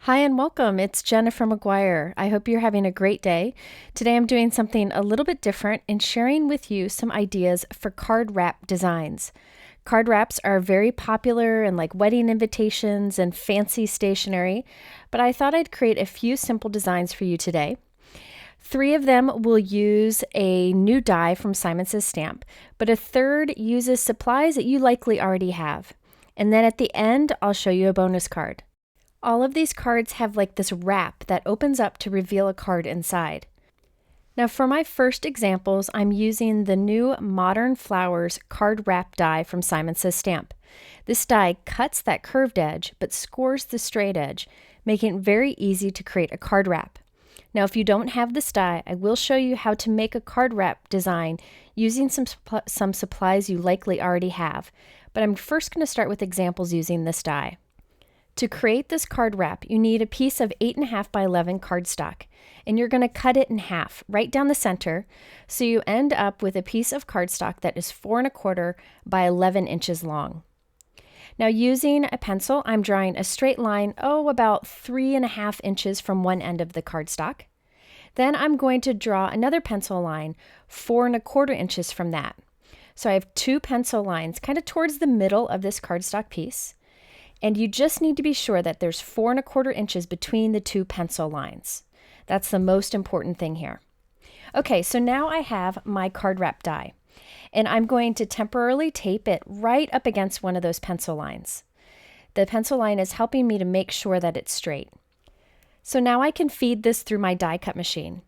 Hi and welcome. It's Jennifer McGuire. I hope you're having a great day. Today I'm doing something a little bit different and sharing with you some ideas for card wrap designs. Card wraps are very popular in like wedding invitations and fancy stationery, but I thought I'd create a few simple designs for you today. 3 of them will use a new die from Simon Says Stamp, but a third uses supplies that you likely already have. And then at the end, I'll show you a bonus card. All of these cards have like this wrap that opens up to reveal a card inside. Now for my first examples, I'm using the new Modern Flowers card wrap die from Simon Says Stamp. This die cuts that curved edge but scores the straight edge, making it very easy to create a card wrap. Now if you don't have this die, I will show you how to make a card wrap design using some supplies you likely already have, but I'm first going to start with examples using this die. To create this card wrap, you need a piece of 8.5 by 11 cardstock, and you're going to cut it in half right down the center, so you end up with a piece of cardstock that is 4.25 by 11 inches long. Now using a pencil, I'm drawing a straight line, about 3.5 inches from one end of the cardstock. Then I'm going to draw another pencil line 4.25 inches from that. So I have 2 pencil lines kind of towards the middle of this cardstock piece. And you just need to be sure that there's 4.25 inches between the 2 pencil lines. That's the most important thing here. Okay, so now I have my card wrap die, and I'm going to temporarily tape it right up against one of those pencil lines. The pencil line is helping me to make sure that it's straight. So now I can feed this through my die cut machine.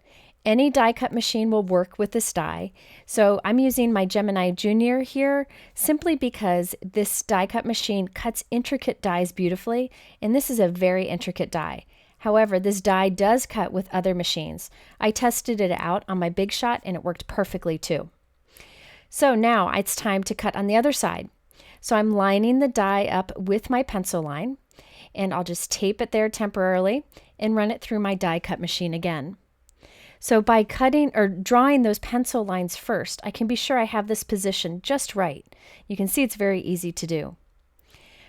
Any die cut machine will work with this die, so I'm using my Gemini Junior here simply because this die cut machine cuts intricate dies beautifully, and this is a very intricate die. However, this die does cut with other machines. I tested it out on my Big Shot and it worked perfectly too. So now it's time to cut on the other side. So I'm lining the die up with my pencil line, and I'll just tape it there temporarily and run it through my die cut machine again. So by cutting or drawing those pencil lines first, I can be sure I have this position just right. You can see it's very easy to do.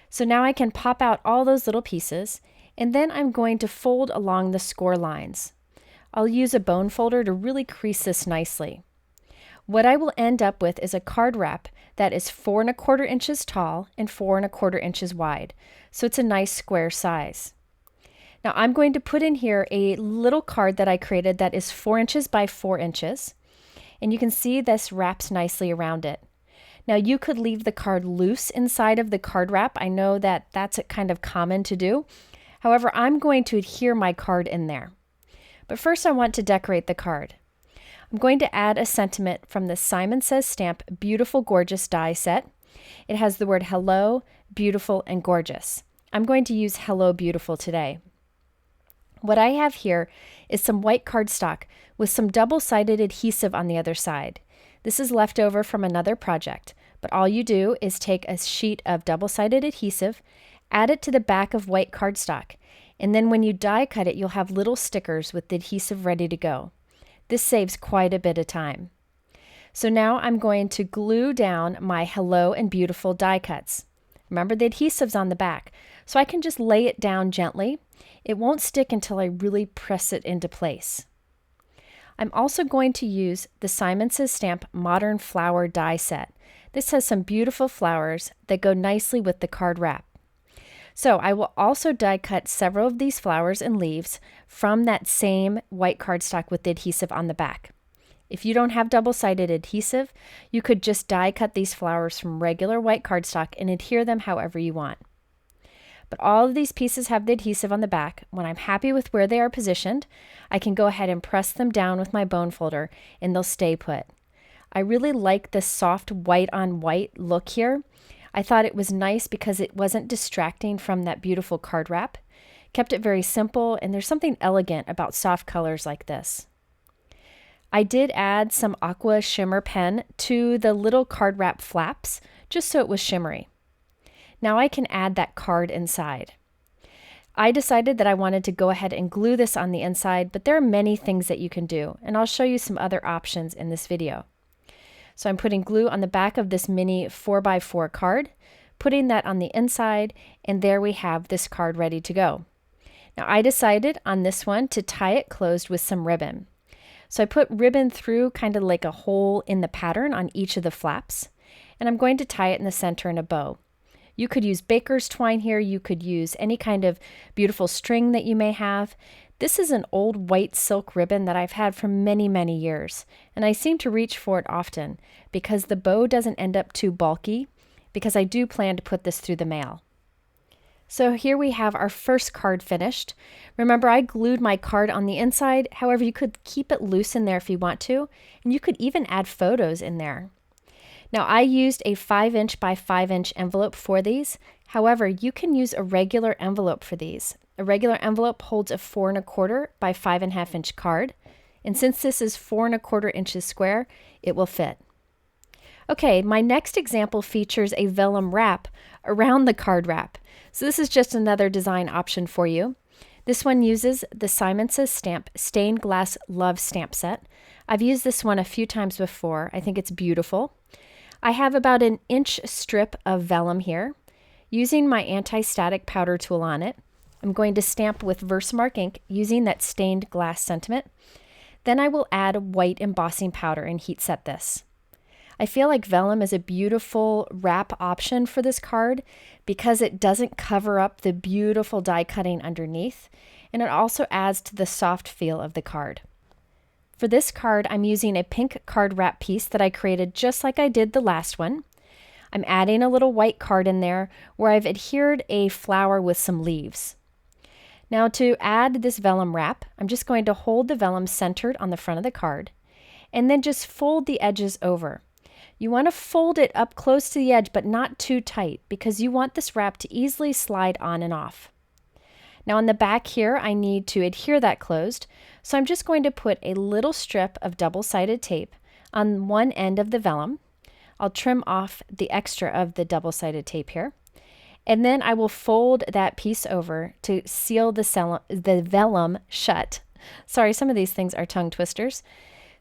So now I can pop out all those little pieces, and then I'm going to fold along the score lines. I'll use a bone folder to really crease this nicely. What I will end up with is a card wrap that is 4.25 inches tall and 4.25 inches wide. So it's a nice square size. Now I'm going to put in here a little card that I created that is 4 inches by 4 inches. And you can see this wraps nicely around it. Now you could leave the card loose inside of the card wrap. I know that that's kind of common to do. However, I'm going to adhere my card in there. But first I want to decorate the card. I'm going to add a sentiment from the Simon Says Stamp Beautiful Gorgeous die set. It has the word hello, beautiful, and gorgeous. I'm going to use hello beautiful today. What I have here is some white cardstock with some double-sided adhesive on the other side. This is left over from another project, but all you do is take a sheet of double-sided adhesive, add it to the back of white cardstock, and then when you die cut it, you'll have little stickers with the adhesive ready to go. This saves quite a bit of time. So now I'm going to glue down my hello and beautiful die cuts. Remember the adhesive's on the back, so I can just lay it down gently. It won't stick until I really press it into place. I'm also going to use the Simon Says Stamp Modern Flower die set. This has some beautiful flowers that go nicely with the card wrap. So I will also die cut several of these flowers and leaves from that same white cardstock with the adhesive on the back. If you don't have double-sided adhesive, you could just die cut these flowers from regular white cardstock and adhere them however you want. But all of these pieces have the adhesive on the back. When I'm happy with where they are positioned, I can go ahead and press them down with my bone folder and they'll stay put. I really like this soft white on white look here. I thought it was nice because it wasn't distracting from that beautiful card wrap. Kept it very simple, and there's something elegant about soft colors like this. I did add some Aqua Shimmer pen to the little card wrap flaps just so it was shimmery. Now I can add that card inside. I decided that I wanted to go ahead and glue this on the inside, but there are many things that you can do, and I'll show you some other options in this video. So I'm putting glue on the back of this mini 4x4 card, putting that on the inside, and there we have this card ready to go. Now I decided on this one to tie it closed with some ribbon. So I put ribbon through kind of like a hole in the pattern on each of the flaps, and I'm going to tie it in the center in a bow. You could use baker's twine here, you could use any kind of beautiful string that you may have. This is an old white silk ribbon that I've had for many, many years, and I seem to reach for it often because the bow doesn't end up too bulky, because I do plan to put this through the mail. So here we have our first card finished. Remember, I glued my card on the inside. However, you could keep it loose in there if you want to, and you could even add photos in there. Now, I used a 5" by 5" envelope for these. However, you can use a regular envelope for these. A regular envelope holds a 4 1/4 by 5½ inch card, and since this is 4 1/4 inches square, it will fit. Okay, my next example features a vellum wrap around the card wrap. So this is just another design option for you. This one uses the Simon Says Stamp Stained Glass Love Stamp Set. I've used this one a few times before. I think it's beautiful. I have about an inch strip of vellum here. Using my anti-static powder tool on it, I'm going to stamp with VersaMark ink using that stained glass sentiment. Then I will add white embossing powder and heat set this. I feel like vellum is a beautiful wrap option for this card because it doesn't cover up the beautiful die cutting underneath, and it also adds to the soft feel of the card. For this card, I'm using a pink card wrap piece that I created just like I did the last one. I'm adding a little white card in there where I've adhered a flower with some leaves. Now to add this vellum wrap, I'm just going to hold the vellum centered on the front of the card and then just fold the edges over. You want to fold it up close to the edge, but not too tight, because you want this wrap to easily slide on and off. Now on the back here, I need to adhere that closed, so I'm just going to put a little strip of double-sided tape on one end of the vellum. I'll trim off the extra of the double-sided tape here, and then I will fold that piece over to seal the vellum shut. Sorry, some of these things are tongue twisters.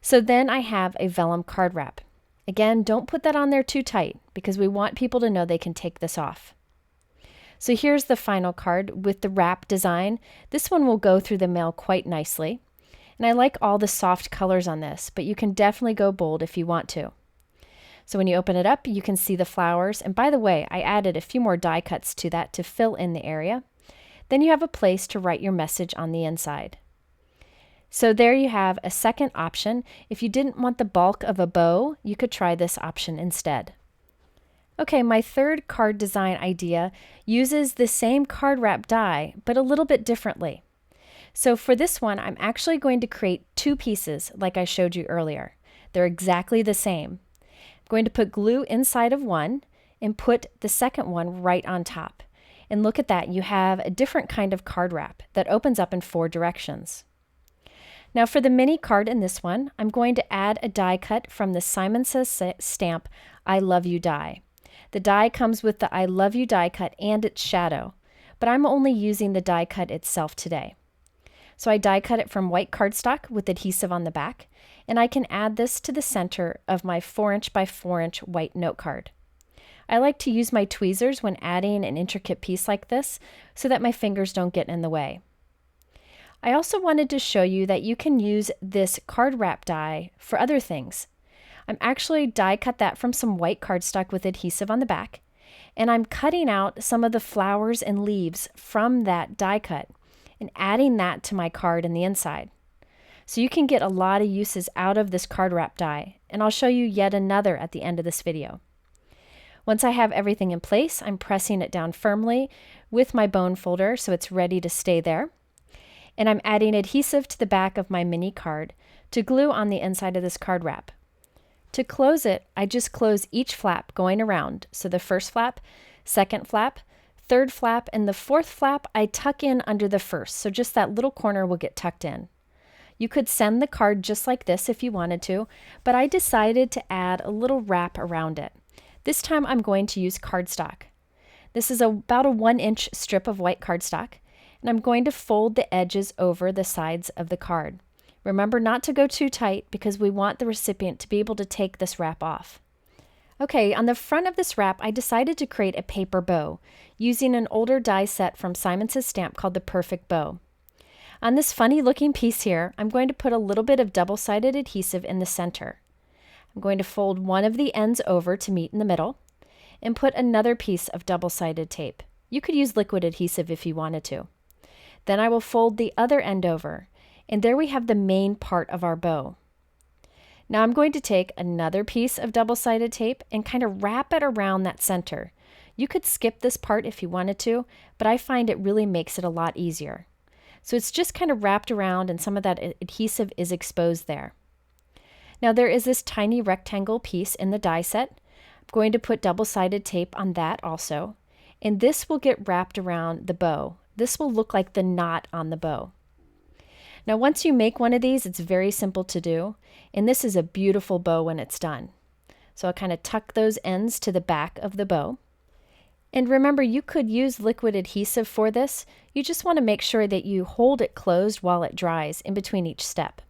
So then I have a vellum card wrap. Again, don't put that on there too tight because we want people to know they can take this off. So here's the final card with the wrap design. This one will go through the mail quite nicely. And I like all the soft colors on this, but you can definitely go bold if you want to. So when you open it up, you can see the flowers. And by the way, I added a few more die cuts to that to fill in the area. Then you have a place to write your message on the inside. So there you have a second option. If you didn't want the bulk of a bow, you could try this option instead. Okay, my third card design idea uses the same card wrap die, but a little bit differently. So for this one, I'm actually going to create two pieces like I showed you earlier. They're exactly the same. I'm going to put glue inside of one and put the second one right on top. And look at that, you have a different kind of card wrap that opens up in 4 directions. Now for the mini card in this one, I'm going to add a die cut from the Simon Says Stamp I Love You die. The die comes with the I Love You die cut and its shadow, but I'm only using the die cut itself today. So I die cut it from white cardstock with adhesive on the back, and I can add this to the center of my 4" by 4" white note card. I like to use my tweezers when adding an intricate piece like this so that my fingers don't get in the way. I also wanted to show you that you can use this card wrap die for other things. I'm actually die cut that from some white cardstock with adhesive on the back, and I'm cutting out some of the flowers and leaves from that die cut and adding that to my card in the inside. So you can get a lot of uses out of this card wrap die, and I'll show you yet another at the end of this video. Once I have everything in place, I'm pressing it down firmly with my bone folder so it's ready to stay there. And I'm adding adhesive to the back of my mini card to glue on the inside of this card wrap. To close it, I just close each flap going around. So the first flap, second flap, third flap, and the fourth flap I tuck in under the first. So just that little corner will get tucked in. You could send the card just like this if you wanted to, but I decided to add a little wrap around it. This time I'm going to use cardstock. This is about a 1" strip of white cardstock, and I'm going to fold the edges over the sides of the card. Remember not to go too tight because we want the recipient to be able to take this wrap off. Okay, on the front of this wrap, I decided to create a paper bow using an older die set from Simon Says Stamp called the Perfect Bow. On this funny looking piece here, I'm going to put a little bit of double-sided adhesive in the center. I'm going to fold one of the ends over to meet in the middle and put another piece of double-sided tape. You could use liquid adhesive if you wanted to. Then I will fold the other end over, and there we have the main part of our bow. Now I'm going to take another piece of double-sided tape and kind of wrap it around that center. You could skip this part if you wanted to, but I find it really makes it a lot easier. So it's just kind of wrapped around and some of that adhesive is exposed there. Now there is this tiny rectangle piece in the die set. I'm going to put double-sided tape on that also, and this will get wrapped around the bow. This will look like the knot on the bow. Now once you make one of these, it's very simple to do, and this is a beautiful bow when it's done. So I'll kind of tuck those ends to the back of the bow. And remember, you could use liquid adhesive for this. You just want to make sure that you hold it closed while it dries in between each step.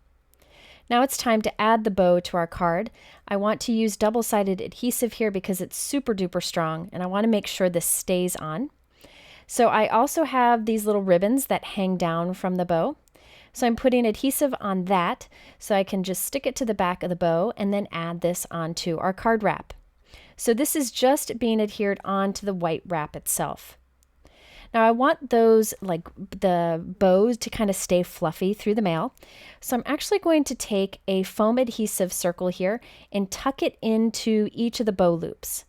Now it's time to add the bow to our card. I want to use double-sided adhesive here because it's super duper strong, and I want to make sure this stays on. So I also have these little ribbons that hang down from the bow. So I'm putting adhesive on that so I can just stick it to the back of the bow and then add this onto our card wrap. So this is just being adhered onto the white wrap itself. Now I want those, like the bows, to kind of stay fluffy through the mail. So I'm actually going to take a foam adhesive circle here and tuck it into each of the bow loops.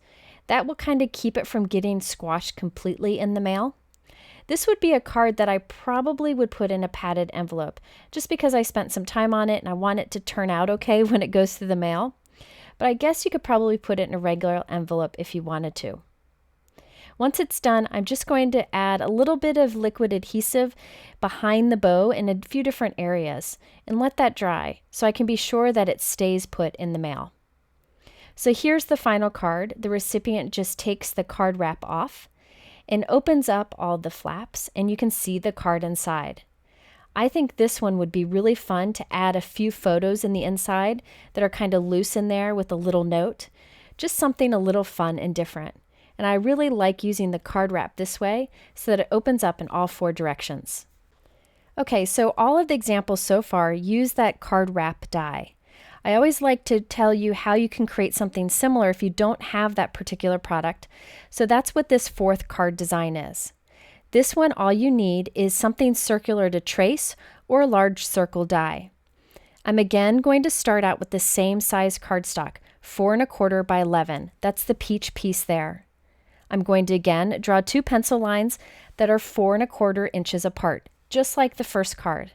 That will kind of keep it from getting squashed completely in the mail. This would be a card that I probably would put in a padded envelope, just because I spent some time on it and I want it to turn out okay when it goes through the mail. But I guess you could probably put it in a regular envelope if you wanted to. Once it's done, I'm just going to add a little bit of liquid adhesive behind the bow in a few different areas and let that dry so I can be sure that it stays put in the mail. So here's the final card. The recipient just takes the card wrap off and opens up all the flaps, and you can see the card inside. I think this one would be really fun to add a few photos in the inside that are kind of loose in there with a little note. Just something a little fun and different. And I really like using the card wrap this way so that it opens up in all four directions. Okay, so all of the examples so far use that card wrap die. I always like to tell you how you can create something similar if you don't have that particular product. So that's what this fourth card design is. This one, all you need is something circular to trace or a large circle die. I'm again going to start out with the same size cardstock, 4 1/4 by 11. That's the peach piece there. I'm going to again draw 2 pencil lines that are 4 1/4 inches apart, just like the first card.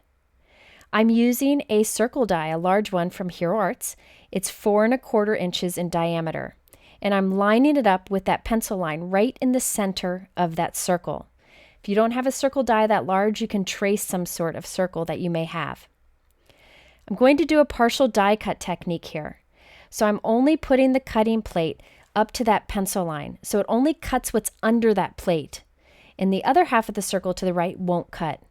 I'm using a circle die, a large one from Hero Arts. It's 4 1/4 inches in diameter, and I'm lining it up with that pencil line right in the center of that circle. If you don't have a circle die that large, you can trace some sort of circle that you may have. I'm going to do a partial die cut technique here. So I'm only putting the cutting plate up to that pencil line, so it only cuts what's under that plate, and the other half of the circle to the right won't cut.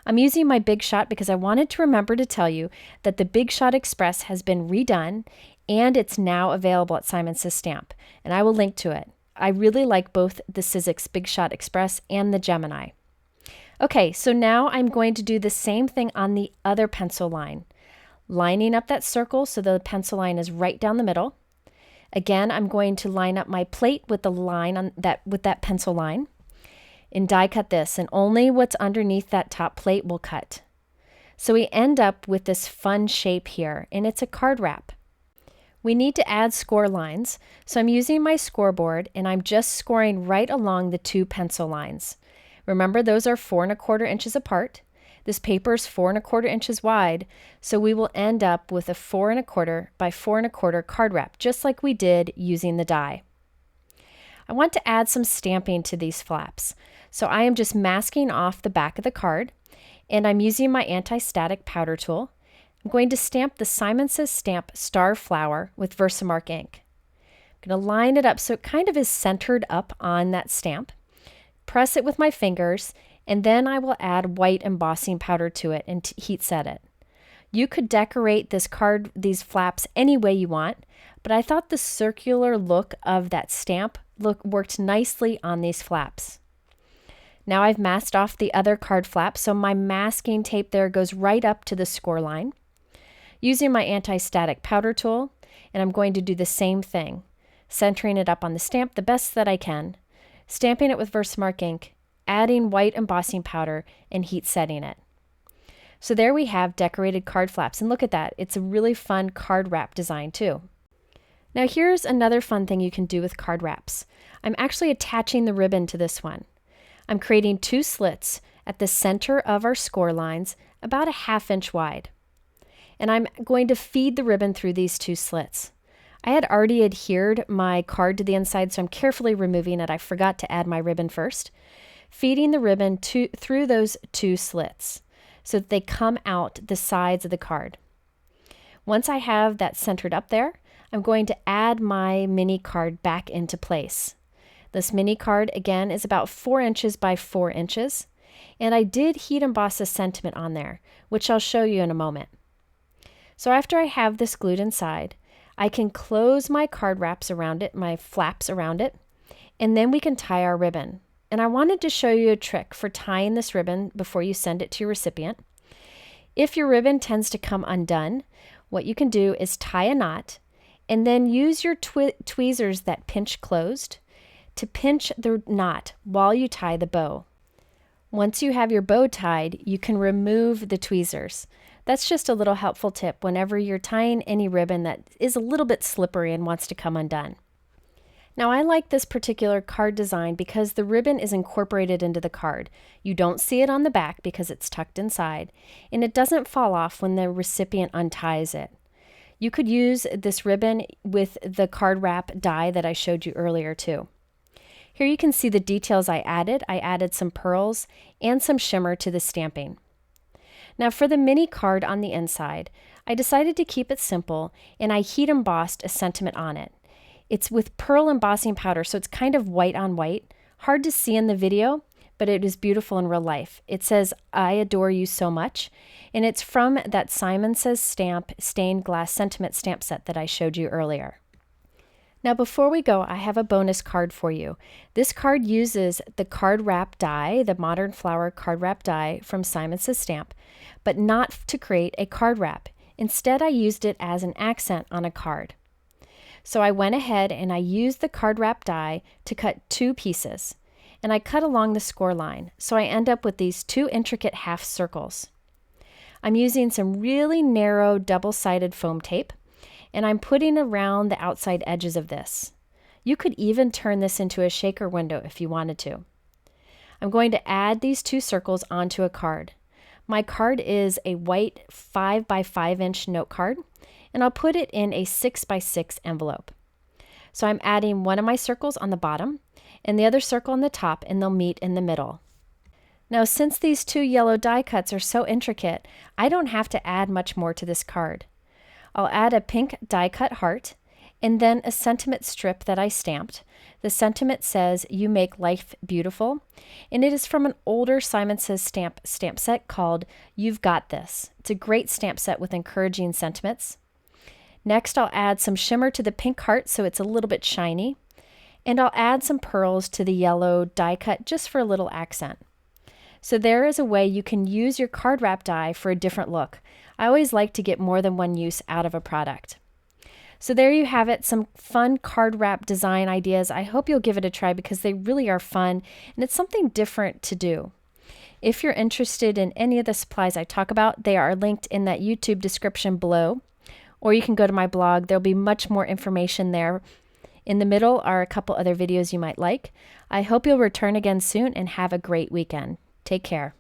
I'm using my Big Shot because I wanted to remember to tell you that the Big Shot Express has been redone and it's now available at Simon Says Stamp, and I will link to it. I really like both the Sizzix Big Shot Express and the Gemini. Okay, so now I'm going to do the same thing on the other pencil line, lining up that circle so the pencil line is right down the middle. Again, I'm going to line up my plate with the line on that with that pencil line. And die cut this, and only what's underneath that top plate will cut. So we end up with this fun shape here, and it's a card wrap. We need to add score lines, so I'm using my scoreboard and I'm just scoring right along the 2 pencil lines. Remember, those are 4 1/4 inches apart. This paper is 4 1/4 inches wide, so we will end up with a 4 1/4 by 4 1/4 card wrap, just like we did using the die. I want to add some stamping to these flaps. So I am just masking off the back of the card, and I'm using my anti-static powder tool. I'm going to stamp the Simon Says Stamp Star Flower with VersaMark ink. I'm going to line it up so it kind of is centered up on that stamp. Press it with my fingers, and then I will add white embossing powder to it and heat set it. You could decorate these flaps any way you want, but I thought the circular look of that stamp worked nicely on these flaps. Now I've masked off the other card flap, so my masking tape there goes right up to the score line. Using my anti-static powder tool, and I'm going to do the same thing, centering it up on the stamp the best that I can, stamping it with VersaMark ink, adding white embossing powder, and heat setting it. So there we have decorated card flaps, and look at that, it's a really fun card wrap design too. Now here's another fun thing you can do with card wraps. I'm actually attaching the ribbon to this one. I'm creating 2 slits at the center of our score lines, about a 1/2 inch wide. And I'm going to feed the ribbon through these 2 slits. I had already adhered my card to the inside, so I'm carefully removing it. I forgot to add my ribbon first. Feeding the ribbon through those 2 slits so that they come out the sides of the card. Once I have that centered up there, I'm going to add my mini card back into place. This mini card, again, is about 4 inches by 4 inches, and I did heat emboss a sentiment on there, which I'll show you in a moment. So after I have this glued inside, I can close my card wraps around it, my flaps around it, and then we can tie our ribbon. And I wanted to show you a trick for tying this ribbon before you send it to your recipient. If your ribbon tends to come undone, what you can do is tie a knot and then use your tweezers that pinch closed to pinch the knot while you tie the bow. Once you have your bow tied, you can remove the tweezers. That's just a little helpful tip whenever you're tying any ribbon that is a little bit slippery and wants to come undone. Now I like this particular card design because the ribbon is incorporated into the card. You don't see it on the back because it's tucked inside, and it doesn't fall off when the recipient unties it. You could use this ribbon with the card wrap die that I showed you earlier too. Here you can see the details I added. I added some pearls and some shimmer to the stamping. Now for the mini card on the inside, I decided to keep it simple and I heat embossed a sentiment on it. It's with pearl embossing powder, so it's kind of white on white. Hard to see in the video, but it is beautiful in real life. It says, "I adore you so much," and it's from that Simon Says Stamp stained glass sentiment stamp set that I showed you earlier. Now before we go, I have a bonus card for you. This card uses the card wrap die, the Modern Flower card wrap die from Simon Says Stamp, but not to create a card wrap. Instead, I used it as an accent on a card. So I went ahead and I used the card wrap die to cut 2 pieces, and I cut along the score line, so I end up with these 2 intricate half circles. I'm using some really narrow double-sided foam tape, and I'm putting around the outside edges of this. You could even turn this into a shaker window if you wanted to. I'm going to add these 2 circles onto a card. My card is a white 5 by 5 inch note card, and I'll put it in a 6 by 6 envelope. So I'm adding one of my circles on the bottom and the other circle on the top, and they'll meet in the middle. Now since these 2 yellow die cuts are so intricate, I don't have to add much more to this card. I'll add a pink die cut heart and then a sentiment strip that I stamped. The sentiment says, "You make life beautiful," and it is from an older Simon Says stamp set called You've Got This. It's a great stamp set with encouraging sentiments. Next, I'll add some shimmer to the pink heart so it's a little bit shiny, and I'll add some pearls to the yellow die cut just for a little accent. So there is a way you can use your card wrap die for a different look. I always like to get more than one use out of a product. So there you have it, some fun card wrap design ideas. I hope you'll give it a try because they really are fun and it's something different to do. If you're interested in any of the supplies I talk about, they are linked in that YouTube description below, or you can go to my blog. There'll be much more information there. In the middle are a couple other videos you might like. I hope you'll return again soon and have a great weekend. Take care.